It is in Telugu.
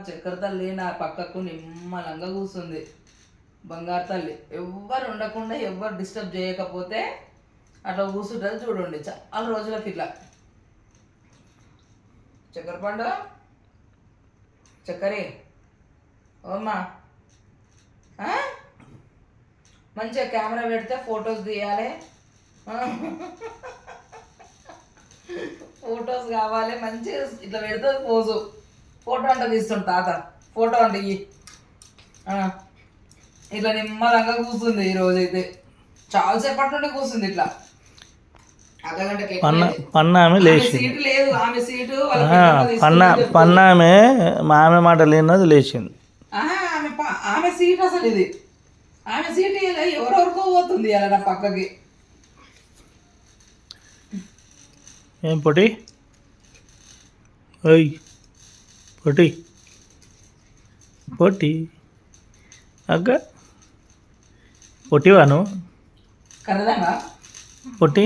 చక్కెర తల్లి నా పక్కకు నిమ్మలంగా కూర్చుంది. బంగారు తల్లి ఎవ్వరు ఉండకుండా ఎవ్వరు డిస్టర్బ్ చేయకపోతే అట్లా కూర్చుంటుంది చూడండి. చాలా రోజులకి ఇట్లా చక్కెర పండు చక్కరే ఓమ్మా మంచిగా కెమెరా పెడితే ఫొటోస్ తీయాలి, ఫొటోస్ కావాలి మంచిగా ఇట్లా పెడుతుంది పోజు. ఫోటో అంట తీస్తుంటా తాత, ఫోటో అంటే ఇట్లా నిమ్మలంగా కూర్చుంది. ఈరోజు అయితే చాలాసేపటి నుండి కూర్చుంది ఇట్లా అర్ధగంటకి. పన్నామె లేచి సీటు లేదు, ఆమె సీటు పన్నామె మా ఆమె మాట లేనది లేచింది. ఆమె సీట్ అసలు ఇది, ఆమె సీట్ ఎవరెవరికో పోతుంది అలా నా పక్కకి. ఏం పొట్టి ఓయ్ పొట్టి పొట్టి అగ్గ పొట్టివా నువ్వు కరదంగా పొట్టి